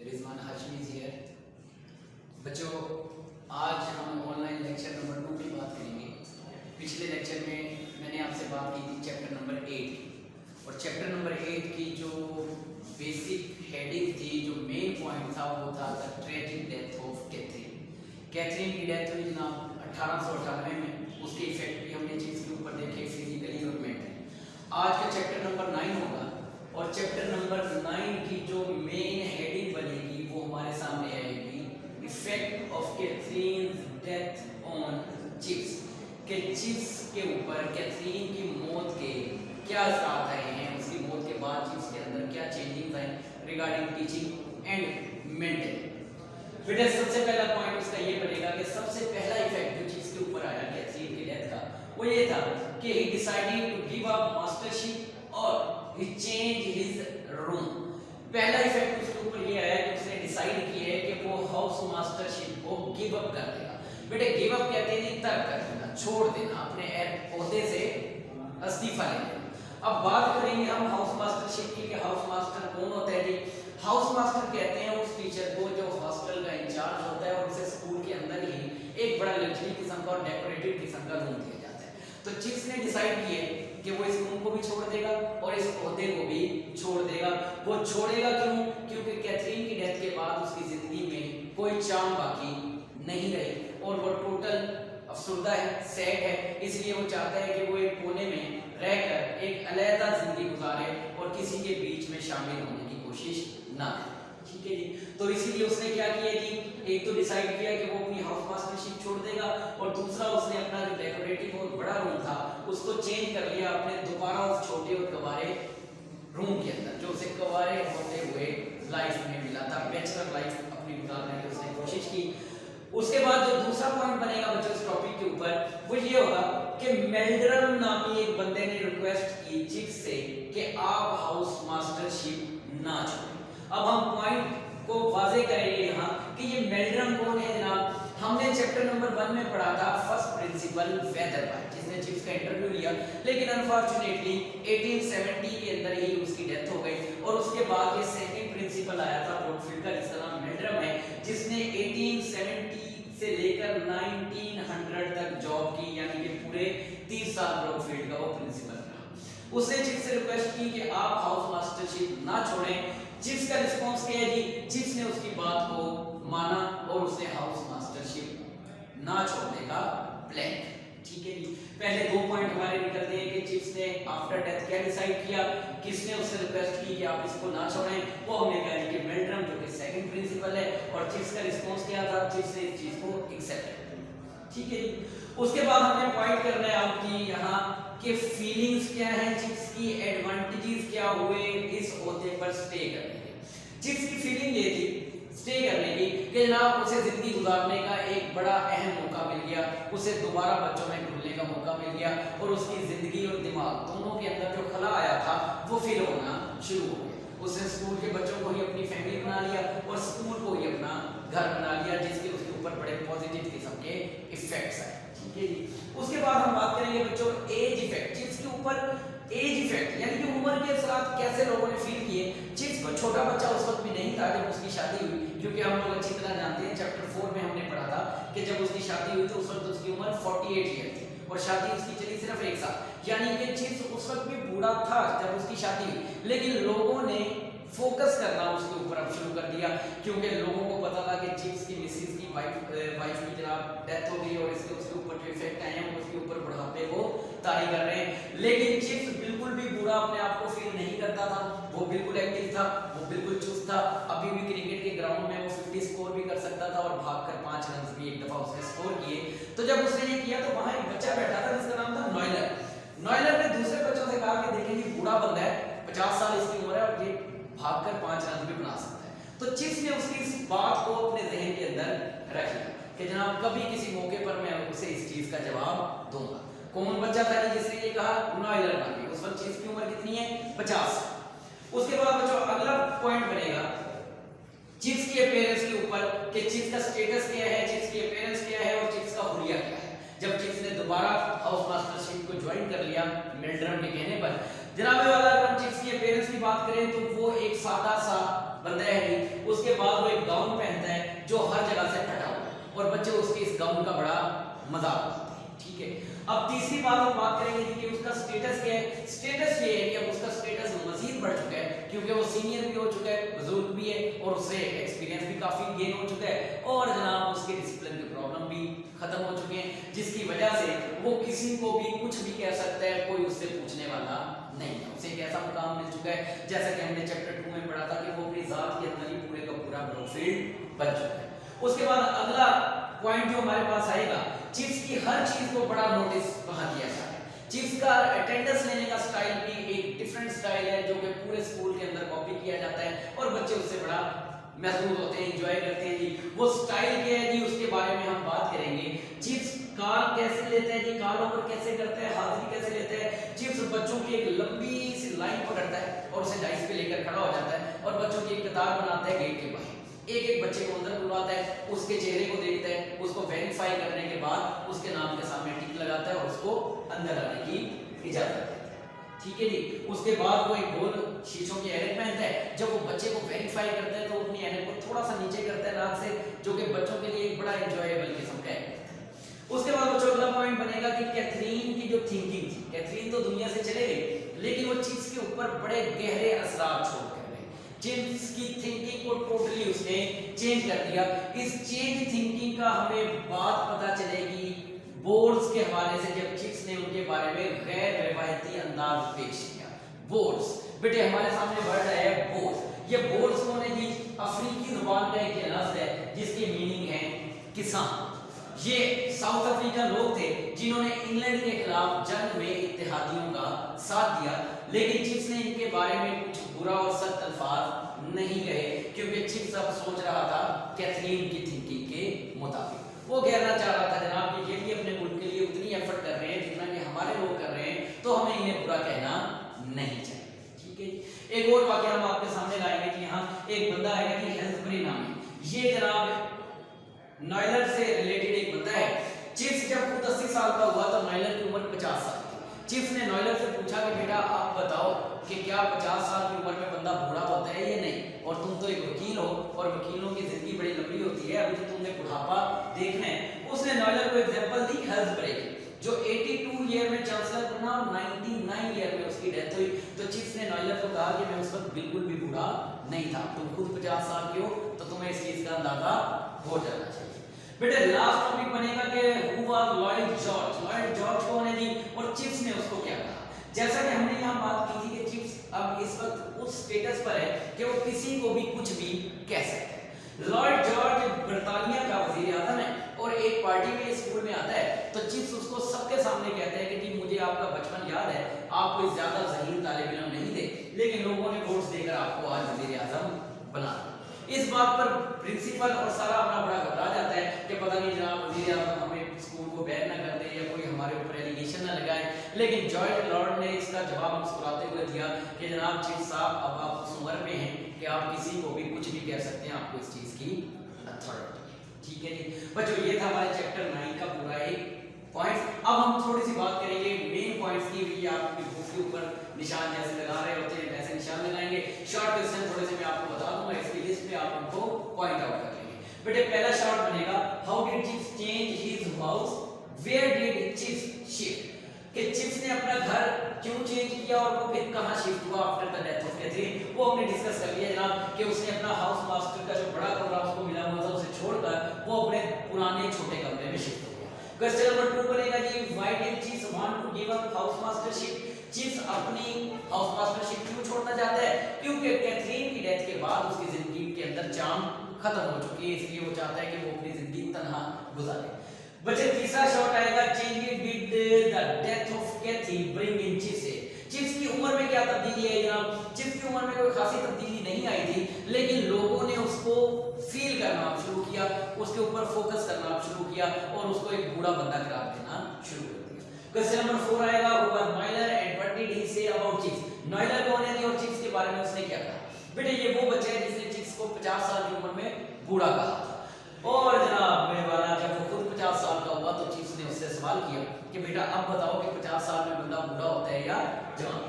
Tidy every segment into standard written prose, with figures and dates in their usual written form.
Rizwan Hashmi is here। बच्चों, आज हम ऑनलाइन लेक्चर नंबर 2 की बात करेंगे। पिछले लेक्चर में मैंने आपसे बात की थी चैप्टर नंबर 8 की, और चैप्टर नंबर 8 की जो बेसिक हेडिंग थी, जो मेन पॉइंट था, वो था the tragic death of Catherine. Catherine की डेथ हुई जनाब 1898 में। उसके इफेक्ट भी हमने चीज़ के ऊपर देखे, फिजिकली और मेंटली। आज का चैप्टर नंबर 9 होगा, और चैप्टर नंबर 9 की जो मेन हेडिंग बनेगी वो हमारे सामने आएगी, effect of Catherine death on Chips. कि चिप्स के ऊपर कैथरीन की मौत के क्या असरात आए हैं, उसकी मौत के बाद चिप्स के अंदर क्या चेंजिंग आए रिगार्डिंग टीचिंग एंड मेंटल। बेटा, सबसे पहला पॉइंट उसका ये बनेगा कि सबसे पहला इफेक्ट जो चिप्स के ऊपर आया कैथरीन की डेथ का, वो ये था कि he decided to give up mastership और he changed his room। पहला इफेक्ट उसके ऊपर ये आया कि उसने डिसाइड किया है कि वो हाउस मास्टरशिप को गिव अप कर देगा। बेटे, गिव अप कहते हैं तर्क कर देना, छोड़ देना, अपने ओहदे से इस्तीफा ले लेना। अब बात करेंगे हम हाउस मास्टरशिप की कि हाउस मास्टर कौन होता है जी। हाउस मास्टर कहते हैं उस टीचर को जो हॉस्टल का इंचार्ज होता है और उसे स्कूल के अंदर ही एक बड़ा लग्जरी किस्म का और डेकोरेटिव किस्म का रूम दिया जाता है। तो चिप्स ने डिसाइड किया कि वो इस रूम को भी छोड़ देगा और इस ओहदे को भी छोड़ देगा। वो छोड़ेगा क्यों? क्योंकि कैथरीन की डेथ के बाद उसकी जिंदगी में कोई चाम बाकी नहीं रही और वो टोटल अफसरदा है, सैड है। इसलिए वो चाहता है कि वो एक कोने में रहकर एक अलग जिंदगी गुजारे और किसी के बीच में शामिल होने की कोशिश ना करे। ठीक है जी। तो इसीलिए उसने क्या किया जी, एक तो डिसाइड किया कि वो अपनी हाउस मास्टरशिप छोड़ देगा, और दूसरा उसने अपना जो डेकोरेटिव और बड़ा रूम था उसको चेंज कर लिया अपने दोबारा उस छोटे और कबारे रूम के अंदर, जो उसे कबारे होते हुए लाइफ में मिला था। बैचलर लाइफ अपनी गुजारने की उसने कोशिश की। उसके बाद जो दूसरा पॉइंट बनेगा बच्चों इस टॉपिक के ऊपर, वो ये होगा कि मेल्ड्रम नामी एक बंदे ने रिक्वेस्ट की चिप्स से कि आप हाउस मास्टरशिप ना छोड़ें। अब हम पॉइंट को वाजे करेंगे यहाँ कि ये मेल्ड्रम कौन है जनाब। हमने चैप्टर नंबर 1 में पढ़ा था फर्स्ट प्रिंसिपल वेदरबाई, जिसने चिप्स का इंटरव्यू लिया, लेकिन अनफॉर्चुनेटली 1870 के अंदर ही उसकी डेथ हो गई। और उसके बाद ये सेकंड प्रिंसिपल आया था ब्रॉडफील्ड का, जिसका नाम मेल्ड्रम है, जिसने 1870 से लेकर 1900 तक जॉब की, यानी कि पूरे 30 साल ब्रॉडफील्ड का वो प्रिंसिपल रहा। उसने चिप्स से रिक्वेस्ट की कि आप हाउस मास्टरशिप ना छोड़ें। चिप्स का रिस्पांस क्या है जी? चिप्स ने उसकी बात को माना और उसने हाउस मास्टरशिप ना छोड़ने का प्लान। ठीक है जी। पहले दो पॉइंट हमारे निकलते हैं कि चिप्स ने आफ्टर डेथ क्या डिसाइड किया, किसने उससे रिक्वेस्ट की कि आप इसको ना छोड़ें। वो हमने कहा कि मेल्ड्रम, जो कि सेकंड प्रिंसिपल है, और चिप्स का रिस्पांस क्या था? चिप्स ने इस चीज को एक्सेप्ट किया। ठीक है जी। उसके बाद हमने पॉइंट करना है आपकी यहाँ कि फीलिंग्स क्या है चिप्स की, एडवांटेजेस क्या हुए इस ओहदे पर स्टे करने के। चिप्स की फीलिंग ये थी स्टे करने की कि जनाब उसे जिंदगी गुजारने का एक बड़ा अहम मौका मिल गया, उसे दोबारा बच्चों में घुलने का मौका मिल गया, और उसकी जिंदगी और दिमाग दोनों के अंदर जो खला आया था वो फिल होना शुरू हो गया। उसने स्कूल के बच्चों को ही अपनी फैमिली बना लिया और स्कूल को ही अपना घर बना लिया, जिसके उसके ऊपर बड़े पॉजिटिव किस्म के इफेक्ट्स आए। ठीक है जी। उसके बाद हम बात करेंगे बच्चों एज इफेक्ट। चिप्स के ऊपर एज इफेक्ट यानी कि उम्र के साथ कैसे लोगों ने फील किए। चिप्स को छोटा बच्चा उस वक्त भी नहीं था जब उसकी शादी हुई, क्योंकि हम लोग अच्छी तरह जानते हैं चैप्टर 4 में हमने पढ़ा था कि जब उसकी शादी हुई तो उस वक्त उसकी उम्र 48 ईयर थी और शादी उसकी चली सिर्फ 1 साल, यानी कि चिप्स उस वक्त भी बूढ़ा था जब उसकी शादी हुई। लेकिन लोगों ने फोकस करना उसके ऊपर अब शुरू कर दिया, क्योंकि लोगों को पता था कि चिप्स की मिसेस की वाइफ की जनाब डेथ हो गई और इसके उसके ऊपर जो इफेक्ट आए हैं उसके ऊपर बुढ़ापे को तारी कर रहे हैं। लेकिन चिप्स बिल्कुल भी बुरा अपने आप को फील नहीं करता था, वो बिल्कुल एक्टिव था, वो बिल्कुल चुस्त था। अभी भी क्रिकेट के ग्राउंड में वो 50 स्कोर भी कर सकता था और भागकर 5 रन भी एक दफा उसने स्कोर किए। तो जब उसने ये किया तो वहां एक बच्चा बैठा था जिसका नाम था नॉयलर। नॉयलर ने दूसरे बच्चों से कहा कि देखिए ये बूढ़ा बंदा है, 50 साल इसकी उम्र है और ये भागकर 5 रन भी बना सकता है। तो चिप्स ने उसकी इस बात को अपने जहन के अंदर रख लिया कि जनाब कभी किसी मौके पर मैं उसे इस चीज का जवाब दूंगा। कौन बच्चा था जिसने ये कहा? नॉयलर नामी। उस वक्त चिप्स की उम्र कितनी है? 50। उसके बाद बच्चों अगला पॉइंट बनेगा चिप्स की अपीयरेंस के ऊपर कि चिप्स का स्टेटस क्या है, चिप्स की अपीयरेंस क्या है और चिप्स का हुलिया क्या है। जब चिप्स ने दोबारा हाउस मास्टरशिप को ज्वाइन कर लिया मेल्ड्रम के कहने पर, जनाब वाला अगर हम चिप्स की अपीयरेंस की बात करें तो वो एक सादा सा बंदा है। उसके बाद जो हर जगह से फटा हुआ है और बच्चे उसके इस गाउन का बड़ा मजाक उड़ाते हैं। ठीक है, अब तीसरी बात हम बात करेंगे कि उसका स्टेटस क्या है। स्टेटस ये है कि अब उसका स्टेटस मजीद बढ़ चुका है क्योंकि वो सीनियर भी हो चुका है, बुजुर्ग भी है और उससे एक्सपीरियंस भी काफी गेन हो चुका है और जनाब उसके डिसिप्लिन के प्रॉब्लम भी खत्म हो चुके हैं, जिसकी वजह से वो किसी को भी कुछ भी कह सकता है, कोई उससे पूछने वाला नहीं है। उसे एक ऐसा मुकाम मिल चुका है जैसा कि हमने चैप्टर 2 में पढ़ा था कि वो अपनी जात के अंदर ही पूरे का पूरा ब्रॉडफील्ड बन चुका है। उसके बाद अगला पॉइंट जो हमारे पास आएगा, चिप्स की हर चीज को बड़ा नोटिस वहां किया जाता है। चिप्स का अटेंडेंस लेने का स्टाइल भी एक डिफरेंट स्टाइल है जो कि पूरे स्कूल के अंदर कॉपी किया जाता है और बच्चे उससे बड़ा महसूस होते हैं, एंजॉय करते हैं जी। वो स्टाइल क्या है जी, उसके बारे में हम बात करेंगे। चिप्स कॉल कैसे लेते हैं जी, कॉल ओवर कैसे करते हैं, हाजिरी कैसे लेते हैं। चिप्स बच्चों की एक लंबी सी लाइन पकड़ता है और उसे डाइस पे लेकर खड़ा हो जाता है और बच्चों की एक कतार बनाता है गेट के बाहर। एक एक बच्चे को अंदर बुलाता है, उसके चेहरे को देखता है, उसको वेरीफाई करने के बाद उसके नाम के सामने टिक लगाता है और उसको अंदर आने की इजाजत देता है। ठीक है जी, उसके बाद वो एक गोल शीशों की ऐनक पहनता है। जब वो बच्चे को वेरीफाई करता है तो अपनी ऐनक को थोड़ा सा नीचे करता है नाक से, जो कि बच्चों के लिए एक बड़ा एंजॉयबल किस्म का है। उसके बाद बच्चों अगला पॉइंट बनेगा कि कैथरीन की जो थिंकिंग थी, कैथरीन तो दुनिया से चले गई लेकिन वो चिप्स के ऊपर बड़े गहरे असरात छोड़ कर गए। चिप्स की थिंकिंग को टोटली उसने चेंज कर दिया। इस चेंज थिंकिंग का हमें बात पता चलेगी बोर्ड्स के हवाले से, जब चिप्स ने उनके बारे में गैर रिवायती अंदाज पेश किया। बोर्ड्स बेटे हमारे सामने वर्ड है बोर्ड। ये बोर्ड्स कौन है जी, अफ्रीकी जुबान का एक लफ्ज है जिसकी मीनिंग है किसान। ये साउथ अफ्रीका लोग थे जिन्होंने इंग्लैंड के खिलाफ जंग में इत्तेहादियों का साथ दिया, लेकिन चिप्स ने इनके बारे में कुछ बुरा और सख्त अल्फाज नहीं कहे क्योंकि चिप्स अब सोच रहा था कैथरीन की थिंकिंग के मुताबिक। वो कहना चाह रहा था जनाब कि ये भी अपने मुल्क के लिए उतनी एफर्ट कर रहे हैं जितना कि हमारे लोग कर रहे हैं, तो हमें इन्हें बुरा कहना नहीं चाहिए। ठीक है, एक और वाकया हम आपके सामने लाएंगे कि यहाँ एक बंदा है कि हेल्सबरी नाम है। ये जनाब नॉयलर से रिलेटेड एक बंदा है। चिप्स जब खुद 80 साल का हुआ तो नॉयलर की उम्र 50 साल थी। चिप्स ने नॉयलर से पूछा कि बेटा आप बताओ कि क्या 50 साल की उम्र में बंदा बूढ़ा होता है या नहीं, और तुम तो एक वकील हो और वकीलों की जिंदगी बड़ी लंबी होती है, अभी तो तुमने बुढ़ापा देखना है। उसने नॉयलर को एग्जांपल दी हेल्सबरी की, जो 82 ईयर में चांसलर बना और 99 ईयर में उसकी डेथ हुई। तो चिप्स ने नॉयलर को कहा कि मैं उस वक्त बिल्कुल भी बूढ़ा नहीं था, तुम खुद 50 साल के हो तो तुम्हें इस चीज का अंदाजा हो जाना चाहिए। बेटे लास्ट टॉपिक बनेगा कि who was Lloyd George. Lloyd George कौन है जी, और चिप्स ने उसको क्या कहा। जैसा कि हमने यहाँ बात की थी कि चिप्स अब इस वक्त उस स्टेटस पर है कि वो किसी को भी कुछ भी कह सकते हैं। लॉयड जॉर्ज बर्तानिया का वजीर आज़म है और एक पार्टी में स्कूल में आता है तो चिप्स उसको सबके सामने कहते हैं कि जी मुझे आपका बचपन याद है, आप कोई ज्यादा ज़हीन तालिब इल्म नहीं थे लेकिन लोगों ने वोट्स देकर आपको आज वजीर आज़म बना। इस बात पर प्रिंसिपल और सारा अपना बड़ा घबरा जाता है कि पता नहीं जनाब वजीर आज़म हमें स्कूल को बैन ना कर दे या कोई हमारे ऊपर एलिगेशन ना लगाए। लेकिन जॉर्ज लॉर्ड ने इसका जवाब मुस्कुराते हुए दिया कि जनाब चिप्स साहब अब आप उस उम्र में हैं कि आप किसी को भी कुछ भी कह सकते हैं, आपको इस चीज की अथॉरिटी है। ठीक है जी बच्चों, ये था हमारे चैप्टर 9 का पूरा एक पॉइंट। अब हम थोड़ी सी बात करेंगे मेन पॉइंट्स की। ये आपकी बुक के ऊपर निशान जैसे लगा रहे होते हैं वैसे निशान लगाएंगे। शॉर्ट क्वेश्चन थोड़े से मैं आपको बता दूंगा, इसकी लिस्ट में आप उनको पॉइंट आउट कर लेंगे। बेटे पहला शॉर्ट बनेगा how did Chips change his house, where did Chips shift. कि चिप्स ने अपना घर क्यों चेंज किया और वो फिर कहां शिफ्ट हुआ after the death of Catherine, वो हमने डिस्कस कर लिया जनाब कि उसने अपना हाउस मास्टर का जो बड़ा कमरा उसको मिला हुआ था उसे छोड़कर वो अपने पुराने छोटे कमरे में शिफ्ट हो गया। क्वेश्चन नंबर 2 बनेगा जी why did Chips want to give up house mastership. Chips अपनी हाउस मास्टरशिप क्यों छोड़ना चाहता है, क्योंकि कैथरीन की डेथ के बाद उसकी जिंदगी के अंदर चार्म खत्म हो चुकी है, इसलिए वो चाहता है कि वो अपनी जिंदगी तन्हा गुजारे। बच्चे तीसरा शॉट आएगा change with the death of Kathy bring in Chips. Chips की उम्र में क्या तब्दीली है जनाब, चिप्स की उम्र में कोई खासी तब्दीली नहीं आई थी लेकिन लोगों ने उसको फील करना शुरू किया, उसके ऊपर फोकस करना शुरू किया और उसको एक बूढ़ा बंदा करार देना शुरू कर दिया। क्वेश्चन नंबर 4 आएगा who was Noyler and what did he say about chips. नॉयलर कौन है और चिप्स के बारे में उसने क्या कहा। बेटे ये वो बच्चा है जिसने चिप्स को 50 साल की उम्र में बूढ़ा कहा था और जनाब मेरे वाला जब वो खुद 50 साल का हुआ तो चिप्स ने उससे सवाल किया कि बेटा अब बताओ कि 50 साल में बंदा बूढ़ा होता है या जवान।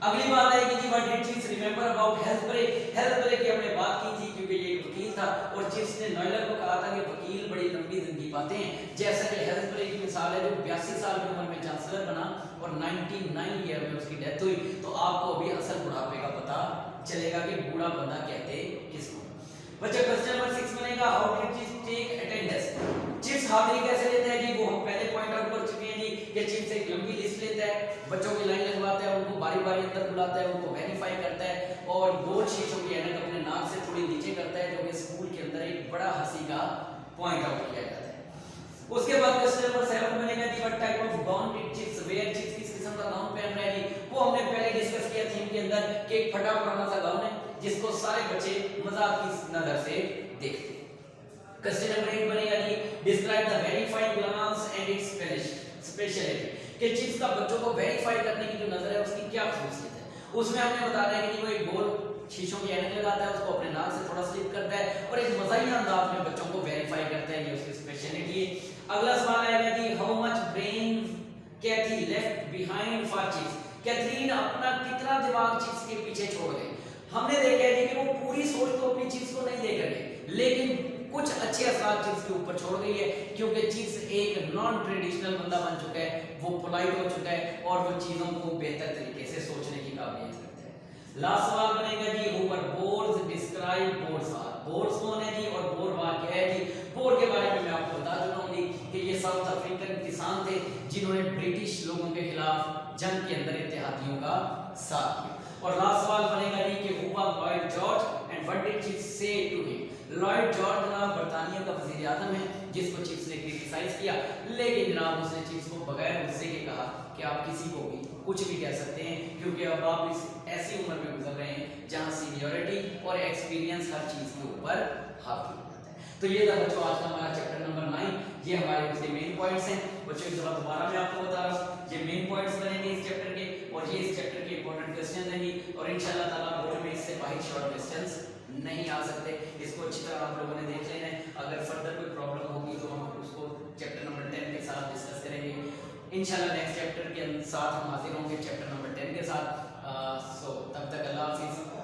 अगली बात है कि what did Chips remember about Helsbury. Helsbury की हमने बात की थी क्योंकि ये वकील था और चिप्स ने जिसने नॉयलर को कहा था कि वकील बड़ी लंबी जिंदगी पाते हैं, जैसा कि हेल्थ प्ले की मिसाल है जो 82 साल की उम्र में चांसलर बना और 99 ईयर में उसकी डेथ हुई। तो आपको अभी असल बुढ़ापे का पता चलेगा कि बूढ़ा बंदा कहते किसको। बच्चा क्वेश्चन नंबर 6 बनेगा, how did chief take attendance. Chief हाजिरी कैसे लेता है जी, वो हम पहले पॉइंट आउट कर चुके हैं जी कि चीफ से एक लंबी लिस्ट लेता है, बच्चों की लाइन लगवाता है, उनको बारी बारी अंदर बुलाता है, उनको वेरीफाई करता है और गोल शीशों की ऐनक अपने नाक से थोड़ी नीचे करता है, जो कि स्कूल के अंदर एक बड़ा हंसी का पॉइंट आउट किया जाता है। उसके बाद क्वेश्चन नंबर 7 बनेगा जी, what type of gown did Chips wear. Chips किस किस्म का गाउन पहन रहा है जी, वो हमने पहले डिस्कस किया थीम के अंदर कि एक फटा पुराना सा गाउन है जिसको सारे बच्चे मजाक की नजर से देखते हैं। क्वेश्चन नंबर 8 बनेगा जी, describe the verified glance and its speciality. कि चीज का बच्चों को वेरीफाई करने की जो नजर है उसकी क्या खासियत है। उसमें हमने बताया है कि वो एक गोल शीशों की ऐनक लगाता है, उसको अपने नाक से थोड़ा स्लिप करता है और एक मजाहिया अंदाज में बच्चों को वेरीफाई करता है, ये उसकी स्पेशलिटी है। अगला सवाल आएगा जी, how much brain Kathy left behind for चीज। कैथरीन अपना कितना दिमाग चीज के पीछे छोड़ गई। हमने देखा है कि वो पूरी सोच तो अपनी चीज को नहीं दे गई, लेकिन कुछ अच्छे असरात चीज के ऊपर छोड़ गई है, क्योंकि चीज एक नॉन ट्रेडिशनल बंदा बन चुका है, वो पोलाइट हो चुका है और वो चीजों को बेहतर तरीके से सोचने की काबिलियत रखता है। लास्ट सवाल बनेगा जी, who were Bores describe Bores war. Bores कौन है जी और बोर वार क्या है जी। बोर के बारे में मैं आपको बता चुका हूं जी कि ये साउथ अफ्रीकन किसान थे जिन्होंने ब्रिटिश लोगों के खिलाफ जंग के अंदर इत्तेहादियों का साथ दिया। और लास्ट सवाल बनेगा जी कि who was Lloyd George and what did chief से टू हिम। लॉयड जॉर्ज जनाब बर्तानिया का वजीर आजम है जिसको चीफ्स ने क्रिटिसाइज किया, लेकिन जनाब उसने चीफ्स को बगैर गुस्से के कहा कि आप किसी को भी कुछ भी कह सकते हैं, क्योंकि अब आप इस ऐसी उम्र में गुजर रहे हैं जहां सीनियरिटी और एक्सपीरियंस हर चीज के ऊपर हावी होता है। तो ये था बच्चों आज का हमारा चैप्टर नंबर 9, ये हमारे उसके मेन पॉइंट्स हैं। बच्चों एक दफा दोबारा मैं आपको बता रहा हूँ, ये मेन पॉइंट्स बनेंगे इस चैप्टर के और ये इस चैप्टर के इंपॉर्टेंट क्वेश्चन रहेंगे और इंशाल्लाह ताला बोर्ड में इससे बाहर शॉर्ट क्वेश्चंस नहीं आ सकते। इसको अच्छी तरह आप लोगों ने देख लेना है। अगर फर्दर कोई प्रॉब्लम होगी तो हम उसको चैप्टर नंबर 10 के साथ डिस्कस करेंगे इंशाल्लाह। नेक्स्ट चैप्टर के साथ हम हाजिर होंगे चैप्टर नंबर 10 के साथ। सो तब तक अल्लाह हाफिज़।